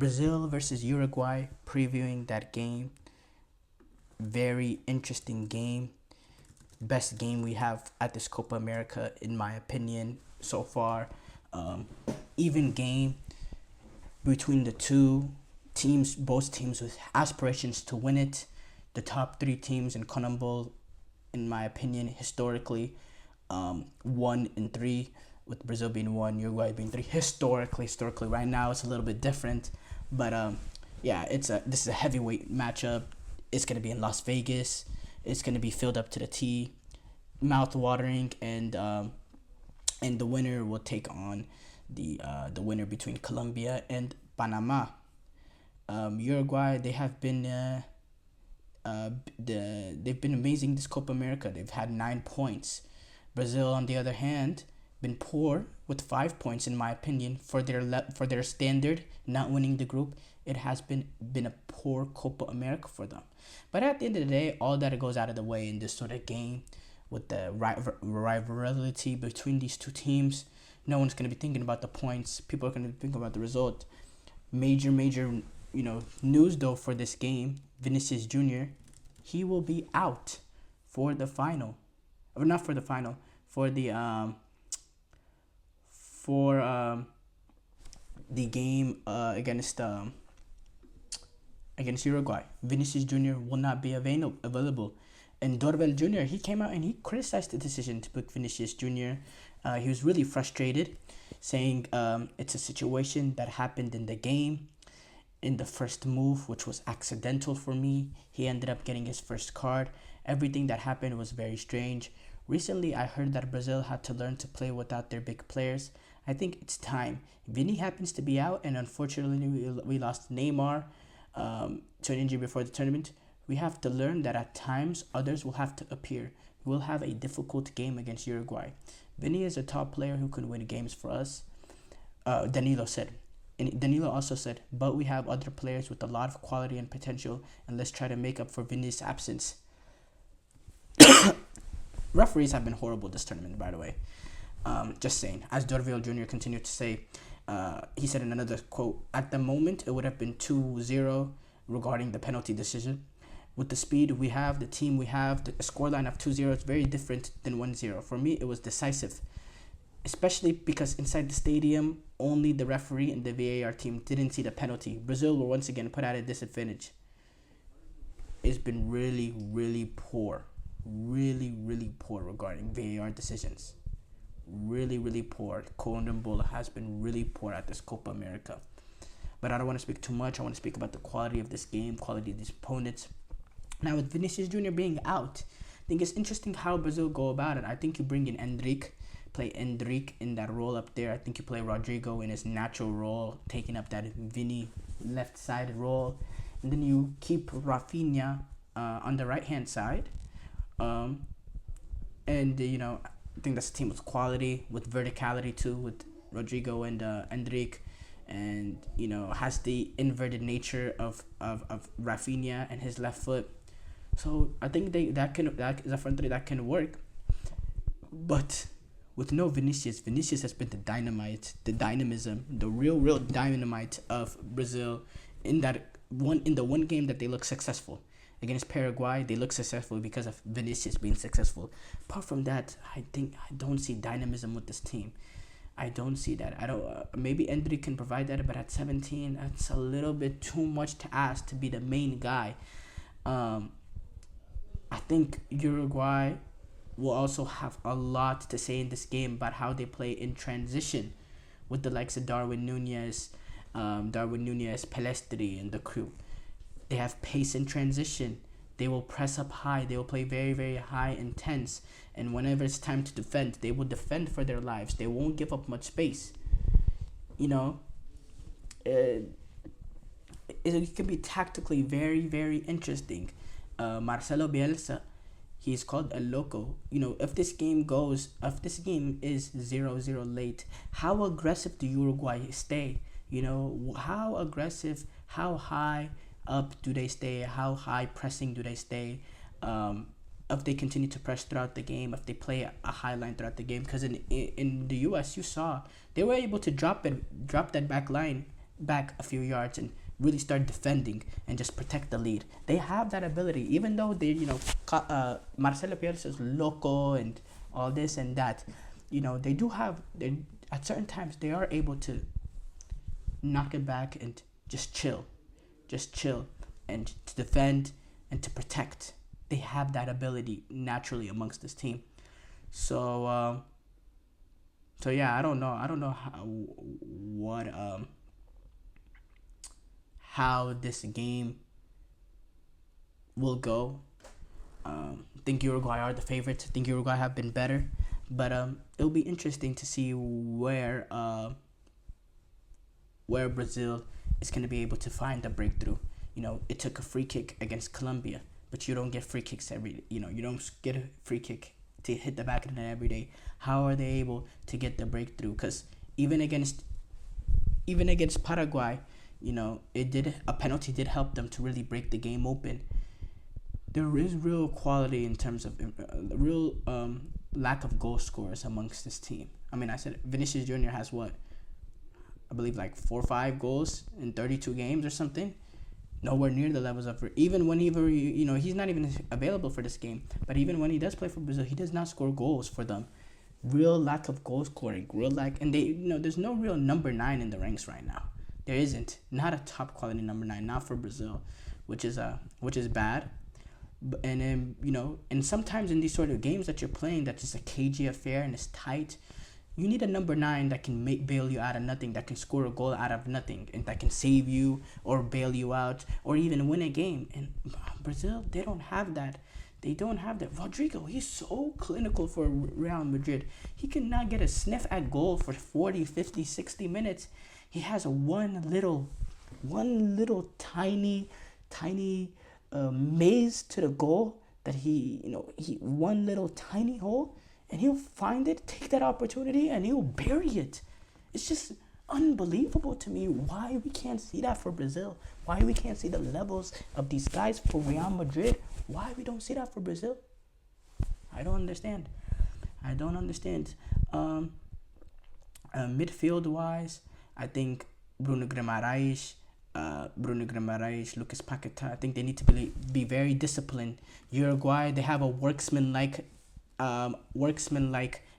Brazil versus Uruguay, previewing that game. Very interesting game. Best game we have at this Copa America, in my opinion, so far. Um, Even game between the two teams, both teams with aspirations to win it. The top three teams in CONMEBOL, in my opinion, historically, 1 and 3, with Brazil being 1, Uruguay being 3. Historically, right now it's a little bit different, but yeah, this is a heavyweight matchup. It's gonna be in Las Vegas. It's gonna be filled up to the T, mouth watering, and the winner will take on the winner between Colombia and Panama. Uruguay, they've been amazing this Copa America. They've had 9 points. Brazil, on the other hand, been poor with 5 points, in my opinion, for their standard. Not winning the group, it has been a poor Copa America for them. But at the end of the day, all that goes out of the way in this sort of game, with the rivalry between these two teams. No one's gonna be thinking about the points. People are gonna be thinking about the result. Major, news though for this game. Vinicius Jr., he will be out for the final, or not for the final, for the game against Uruguay. Vinicius Jr. will not be available. And Dorvel Jr., he came out and he criticized the decision to book Vinicius Jr. He was really frustrated, saying it's a situation that happened in the game, in the first move, which was accidental for me. He ended up getting his first card. Everything that happened was very strange. Recently, I heard that Brazil had to learn to play without their big players. I think it's time. Vinny happens to be out, and unfortunately, we lost Neymar to an injury before the tournament. We have to learn that at times, others will have to appear. We'll have a difficult game against Uruguay. Vinny is a top player who can win games for us, Danilo said. And Danilo also said, but we have other players with a lot of quality and potential, and let's try to make up for Vinny's absence. Referees have been horrible this tournament, by the way. Just saying. As Dorville Jr. continued to say, he said in another quote, at the moment, it would have been 2-0 regarding the penalty decision. With the speed we have, the team we have, the scoreline of 2-0 is very different than 1-0. For me, it was decisive, especially because inside the stadium, only the referee and the VAR team didn't see the penalty. Brazil were once again put at a disadvantage. It's been really, really poor. Really, really poor regarding VAR decisions. Really, really poor. CONMEBOL has been really poor at this Copa America. But I don't want to speak too much. I want to speak about the quality of this game, quality of these opponents. Now, with Vinicius Jr. being out, I think it's interesting how Brazil go about it. I think you bring in play Endrick in that role up there. I think you play Rodrigo in his natural role, taking up that Vinny left-sided role. And then you keep Rafinha on the right-hand side. I think that's a team with quality, with verticality too, with Rodrigo and Endrick. And, has the inverted nature of Rafinha and his left foot. So I think that is a front three that can work. But with no Vinicius has been the dynamism, the real dynamite of Brazil in the one game that they look successful. Against Paraguay, they look successful because of Vinicius being successful. Apart from that, I don't see dynamism with this team. I don't see that. Maybe Endrick can provide that, but at 17, that's a little bit too much to ask to be the main guy. I think Uruguay will also have a lot to say in this game about how they play in transition with the likes of Darwin Nunez, Pelestri, and the crew. They have pace in transition. They will press up high. They will play very, very high, intense. And whenever it's time to defend, they will defend for their lives. They won't give up much space. It can be tactically very, very interesting. Marcelo Bielsa, he's called a loco. If this game is 0-0 late, how aggressive do Uruguay stay? How aggressive, how high up do they stay? How high pressing do they stay? If they continue to press throughout the game, if they play a high line throughout the game, because in the U.S. you saw they were able to drop that back line back a few yards and really start defending and just protect the lead. They have that ability, even though they, Marcelo Bielsa is loco and all this and that. They do have, at certain times, they are able to knock it back and just chill, and to defend and to protect. They have that ability naturally amongst this team. So yeah, I don't know how this game will go. I think Uruguay are the favorites. I think Uruguay have been better, but it'll be interesting to see where Brazil is going to be able to find a breakthrough. It took a free kick against Colombia, but you don't get free kicks you don't get a free kick to hit the back of the net every day. How are they able to get the breakthrough? Because even against Paraguay, a penalty did help them to really break the game open. There is real quality in terms of real lack of goal scorers amongst this team. I mean, I said Vinicius Jr. has what? I believe like 4 or 5 goals in 32 games or something. Nowhere near the levels of he's not even available for this game. But even when he does play for Brazil, he does not score goals for them. Real lack of goal scoring, and they there's no real number 9 in the ranks right now. There isn't, not a top quality number 9, not for Brazil, which is bad. And then and sometimes in these sort of games that you're playing, that's just a cagey affair and it's tight. You need a number 9 that can bail you out of nothing, that can score a goal out of nothing, and that can save you or bail you out or even win a game. And Brazil, they don't have that. They don't have that. Rodrigo, he's so clinical for Real Madrid. He cannot get a sniff at goal for 40, 50, 60 minutes. He has one little tiny maze to the goal that he one little tiny hole, and he'll find it, take that opportunity, and he'll bury it. It's just unbelievable to me why we can't see that for Brazil. Why we can't see the levels of these guys for Real Madrid. Why we don't see that for Brazil? I don't understand. Midfield wise, I think Bruno Guimarães, Lucas Paquetá, I think they need to be very disciplined. Uruguay, they have a workmanlike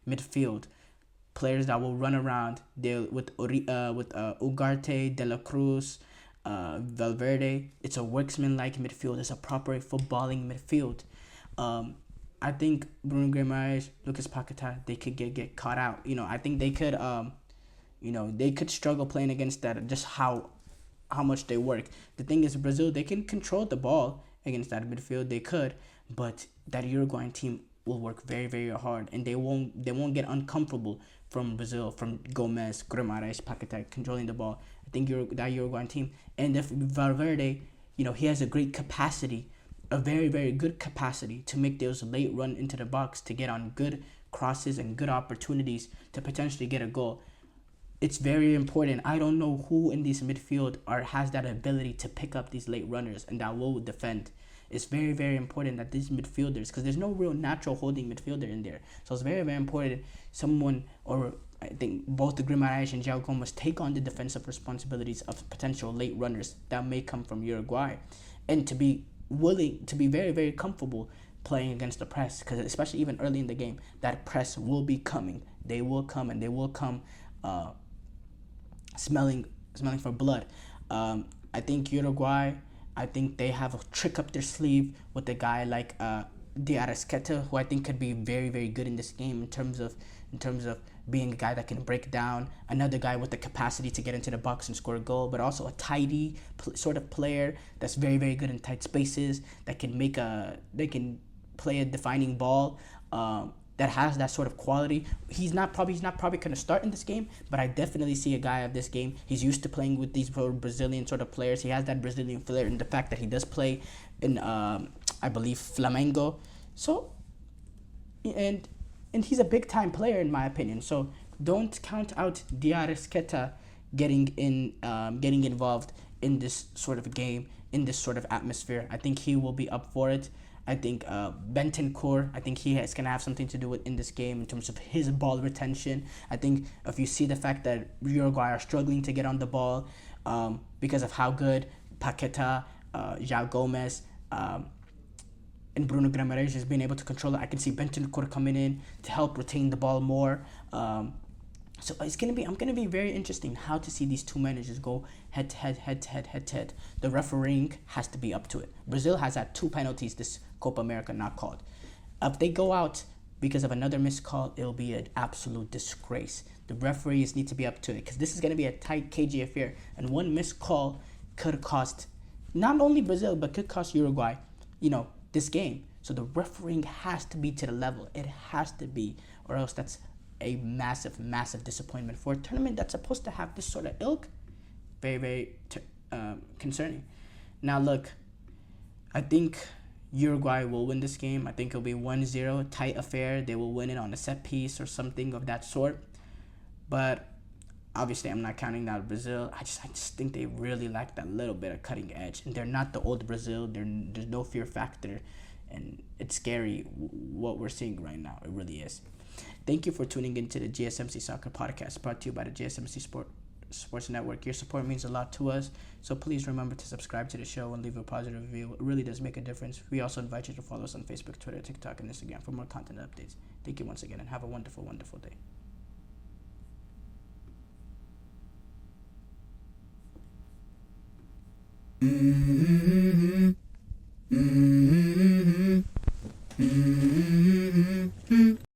midfield, players that will run around. They with Ugarte, De La Cruz, Valverde. It's a workmanlike midfield. It's a proper footballing midfield. I think Bruno Guimarães, Lucas Paquetá, they could get caught out. I think they could they could struggle playing against that, just how much they work. The thing is, Brazil, they can control the ball against that midfield. They could, but that Uruguayan team will work very, very hard, and they won't get uncomfortable from Brazil, from Gomez, Guimarães, Paquetá controlling the ball. I think that Uruguayan team, and if Valverde, he has a great capacity, a very, very good capacity to make those late run into the box, to get on good crosses and good opportunities to potentially get a goal. It's very important. I don't know who in this midfield has that ability to pick up these late runners and that will defend. It's very, very important that these midfielders, because there's no real natural holding midfielder in there. So it's very, very important someone, or I think both the Guimarães and João Gomes, take on the defensive responsibilities of potential late runners that may come from Uruguay, and to be willing to be very, very comfortable playing against the press, because especially even early in the game, that press will be coming. They will come, and they will come smelling for blood. I think Uruguay, I think they have a trick up their sleeve with a guy like De Arrascaeta, who I think could be very, very good in this game in terms of being a guy that can break down, another guy with the capacity to get into the box and score a goal, but also a tidy sort of player that's very, very good in tight spaces, that can play a defining ball, that has that sort of quality. He's not probably going to start in this game, but I definitely see a guy of this game. He's used to playing with these Brazilian sort of players. He has that Brazilian flair, and the fact that he does play in, I believe, Flamengo. So, and he's a big time player in my opinion. So don't count out De Arrascaeta getting involved in this sort of game, in this sort of atmosphere. I think he will be up for it. I think Bentancur, I think he is going to have something to do with in this game in terms of his ball retention. I think if you see the fact that Uruguay are struggling to get on the ball, because of how good Paqueta, João Gomez, and Bruno Guimaraes has been able to control it. I can see Bentancur coming in to help retain the ball more. So I'm gonna be very interesting how to see these two managers go head to head. The refereeing has to be up to it. Brazil has had 2 penalties this Copa America not called. If they go out because of another missed call, it'll be an absolute disgrace. The referees need to be up to it because this is gonna be a tight, cagey affair, and one missed call could cost not only Brazil but could cost Uruguay, this game. So the refereeing has to be to the level. It has to be, or else that's a massive, massive disappointment for a tournament that's supposed to have this sort of ilk. Very, very concerning. Now, look, I think Uruguay will win this game. I think it'll be 1-0, tight affair. They will win it on a set piece or something of that sort. But obviously, I'm not counting out Brazil. I just think they really lack that little bit of cutting edge. And they're not the old Brazil. There's no fear factor. And it's scary what we're seeing right now. It really is. Thank you for tuning into the GSMC Soccer Podcast, brought to you by the GSMC Sports Network. Your support means a lot to us, so please remember to subscribe to the show and leave a positive review. It really does make a difference. We also invite you to follow us on Facebook, Twitter, TikTok, and Instagram for more content and updates. Thank you once again, and have a wonderful, wonderful day. Mm-hmm. Mm-hmm.